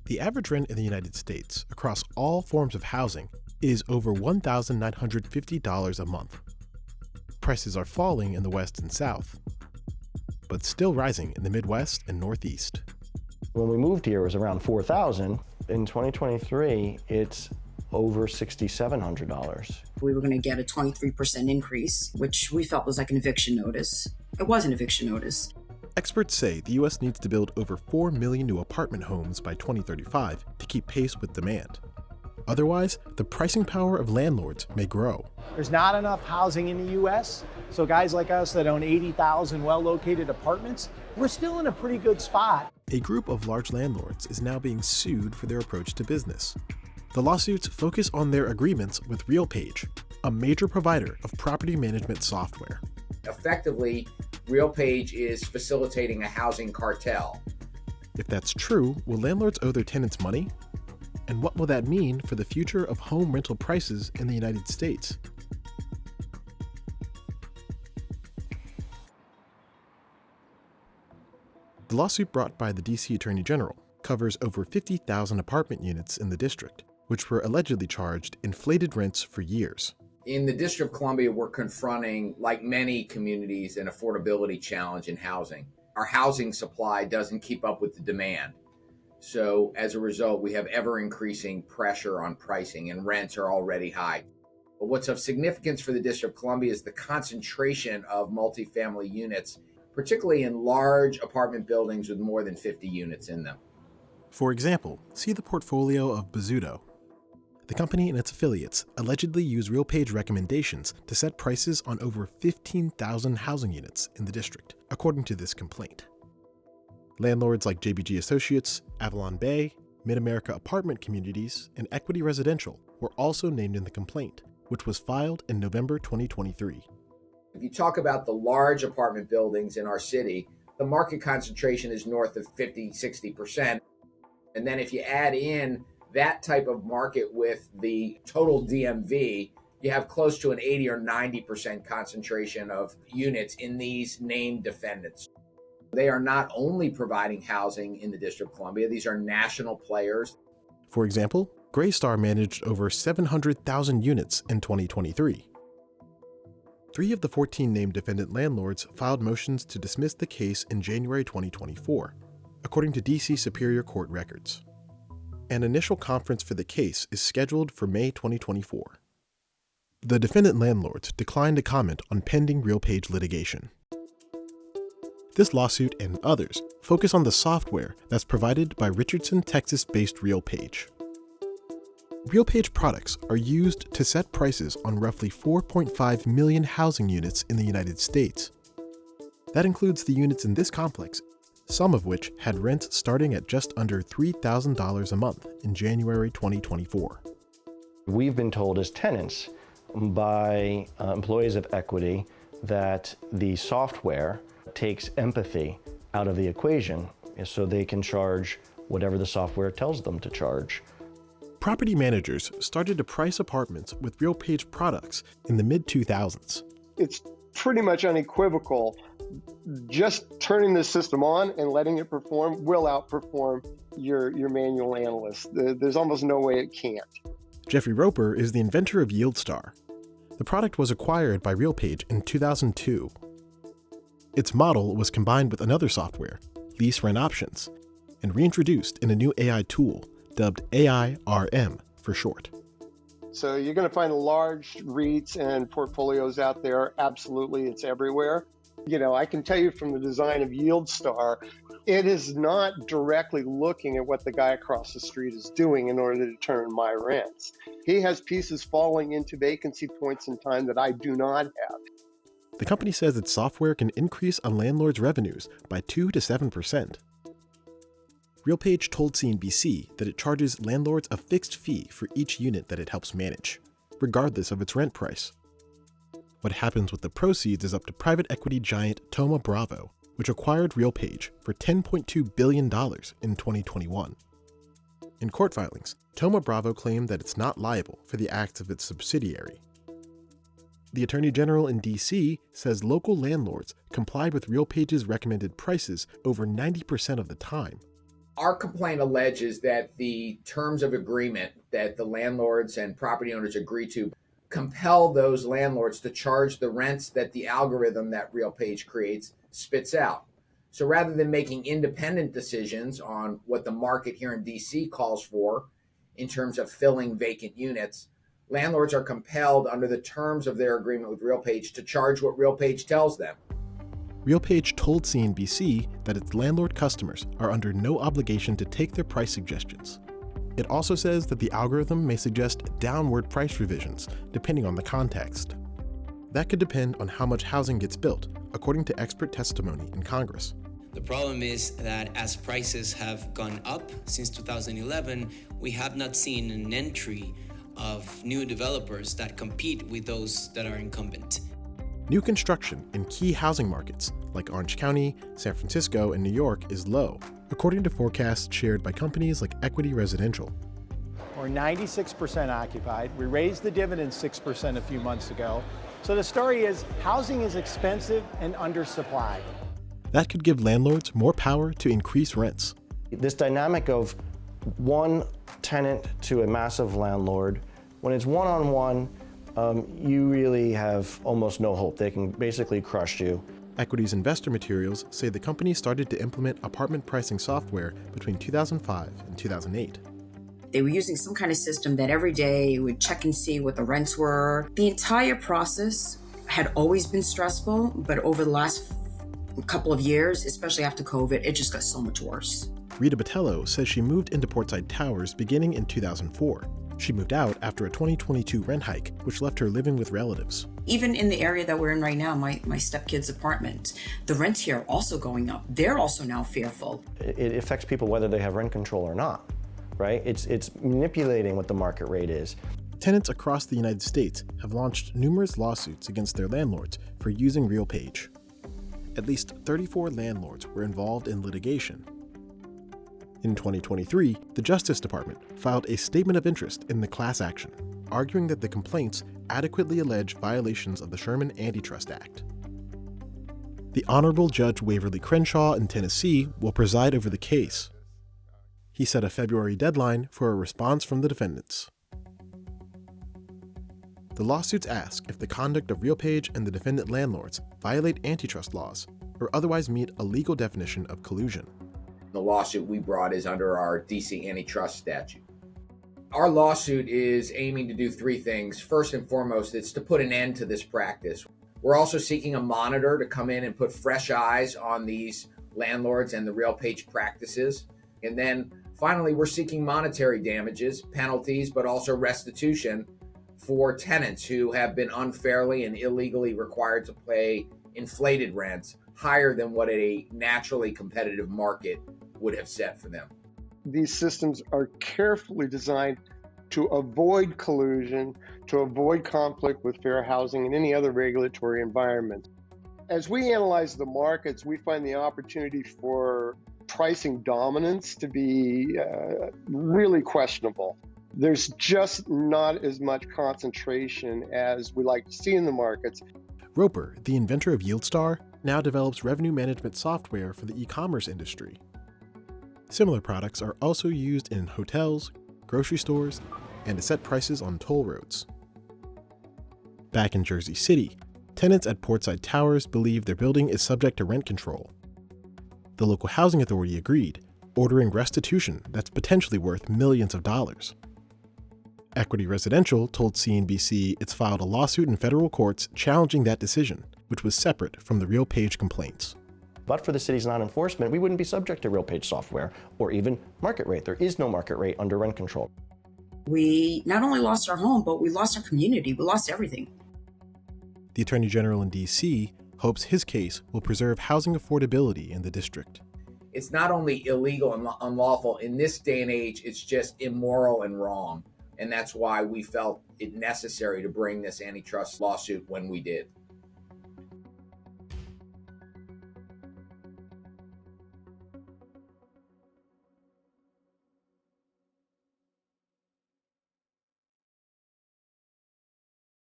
The average rent in the United States across all forms of housing is over $1,950 a month. Prices are falling in the West and South, but still rising in the Midwest and Northeast. When we moved here, it was around $4,000. In 2023, it's over $6,700. We were going to get a 23% increase, which we felt was like an eviction notice. It was an eviction notice. Experts say the U.S. needs to build over 4 million new apartment homes by 2035 to keep pace with demand. Otherwise, the pricing power of landlords may grow. There's not enough housing in the U.S., so guys like us that own 80,000 well-located apartments, we're still in a pretty good spot. A group of large landlords is now being sued for their approach to business. The lawsuits focus on their agreements with RealPage, a major provider of property management software. Effectively, RealPage is facilitating a housing cartel. If that's true, will landlords owe their tenants money? And what will that mean for the future of home rental prices in the United States? The lawsuit brought by the D.C. Attorney General covers over 50,000 apartment units in the district, which were allegedly charged inflated rents for years. In the District of Columbia, we're confronting, like many communities, an affordability challenge in housing. Our housing supply doesn't keep up with the demand. So as a result, we have ever-increasing pressure on pricing, and rents are already high. But what's of significance for the District of Columbia is the concentration of multifamily units, particularly in large apartment buildings with more than 50 units in them. For example, see the portfolio of Bozzuto. The company and its affiliates allegedly use RealPage recommendations to set prices on over 15,000 housing units in the district, according to this complaint. Landlords like JBG Associates, Avalon Bay, Mid-America Apartment Communities, and Equity Residential were also named in the complaint, which was filed in November 2023. If you talk about the large apartment buildings in our city, the market concentration is north of 50-60%. And then if you add in that type of market with the total DMV, you have close to an 80 or 90% concentration of units in these named defendants. They are not only providing housing in the District of Columbia, these are national players. For example, Greystar managed over 700,000 units in 2023. 3 of the 14 named defendant landlords filed motions to dismiss the case in January 2024, according to D.C. Superior Court records. An initial conference for the case is scheduled for May 2024. The defendant landlords declined to comment on pending RealPage litigation. This lawsuit and others focus on the software that's provided by Richardson, Texas-based RealPage. RealPage products are used to set prices on roughly 4.5 million housing units in the United States. That includes the units in this complex, some of which had rents starting at just under $3,000 a month in January 2024. We've been told as tenants by employees of Equity that the software takes empathy out of the equation so they can charge whatever the software tells them to charge. Property managers started to price apartments with RealPage products in the mid-2000s. It's pretty much unequivocal. Just turning the system on and letting it perform will outperform your manual analyst. There's almost no way it can't. Jeffrey Roper is the inventor of YieldStar. The product was acquired by RealPage in 2002. Its model was combined with another software, Lease Rent Options, and reintroduced in a new AI tool dubbed AIRM for short. So you're going to find large REITs and portfolios out there. Absolutely, it's everywhere. I can tell you from the design of YieldStar, it is not directly looking at what the guy across the street is doing in order to determine my rents. He has pieces falling into vacancy points in time that I do not have. The company says its software can increase a landlord's revenues by 2 to 7%. RealPage told CNBC that it charges landlords a fixed fee for each unit that it helps manage, regardless of its rent price. What happens with the proceeds is up to private equity giant Thoma Bravo, which acquired RealPage for $10.2 billion in 2021. In court filings, Thoma Bravo claimed that it's not liable for the acts of its subsidiary. The Attorney General in D.C. says local landlords complied with RealPage's recommended prices over 90% of the time. Our complaint alleges that the terms of agreement that the landlords and property owners agree to compel those landlords to charge the rents that the algorithm that RealPage creates spits out. So rather than making independent decisions on what the market here in DC calls for in terms of filling vacant units, landlords are compelled under the terms of their agreement with RealPage to charge what RealPage tells them. RealPage told CNBC that its landlord customers are under no obligation to take their price suggestions. It also says that the algorithm may suggest downward price revisions, depending on the context. That could depend on how much housing gets built, according to expert testimony in Congress. The problem is that as prices have gone up since 2011, we have not seen an entry of new developers that compete with those that are incumbent. New construction in key housing markets like Orange County, San Francisco, and New York is low, according to forecasts shared by companies like Equity Residential. We're 96% occupied. We raised the dividend 6% a few months ago. So the story is housing is expensive and undersupplied. That could give landlords more power to increase rents. This dynamic of one tenant to a massive landlord, when it's one-on-one, you really have almost no hope. They can basically crush you. Equity's investor materials say the company started to implement apartment pricing software between 2005 and 2008. They were using some kind of system that every day would check and see what the rents were. The entire process had always been stressful, but over the last couple of years, especially after COVID, it just got so much worse. Rita Botello says she moved into Portside Towers beginning in 2004. She moved out after a 2022 rent hike, which left her living with relatives. Even in the area that we're in right now, my stepkid's apartment, the rents here are also going up. They're also now fearful. It affects people whether they have rent control or not, right? It's manipulating what the market rate is. Tenants across the United States have launched numerous lawsuits against their landlords for using RealPage. At least 34 landlords were involved in litigation. In 2023, the Justice Department filed a statement of interest in the class action, arguing that the complaints adequately allege violations of the Sherman Antitrust Act. The Honorable Judge Waverly Crenshaw in Tennessee will preside over the case. He set a February deadline for a response from the defendants. The lawsuits ask if the conduct of RealPage and the defendant landlords violate antitrust laws or otherwise meet a legal definition of collusion. The lawsuit we brought is under our DC antitrust statute. Our lawsuit is aiming to do three things. First and foremost, it's to put an end to this practice. We're also seeking a monitor to come in and put fresh eyes on these landlords and the RealPage practices. And then finally, we're seeking monetary damages, penalties, but also restitution for tenants who have been unfairly and illegally required to pay inflated rents higher than what a naturally competitive market would have set for them. These systems are carefully designed to avoid collusion, to avoid conflict with fair housing and any other regulatory environment. As we analyze the markets, we find the opportunity for pricing dominance to be really questionable. There's just not as much concentration as we like to see in the markets. Roper, the inventor of YieldStar, now develops revenue management software for the e-commerce industry. Similar products are also used in hotels, grocery stores, and to set prices on toll roads. Back in Jersey City, tenants at Portside Towers believe their building is subject to rent control. The local housing authority agreed, ordering restitution that's potentially worth millions of dollars. Equity Residential told CNBC it's filed a lawsuit in federal courts challenging that decision, which was separate from the RealPage complaints. But for the city's non-enforcement, we wouldn't be subject to RealPage software or even market rate. There is no market rate under rent control. We not only lost our home, but we lost our community. We lost everything. The Attorney General in DC hopes his case will preserve housing affordability in the district. It's not only illegal and unlawful. In this day and age, it's just immoral and wrong. And that's why we felt it necessary to bring this antitrust lawsuit when we did.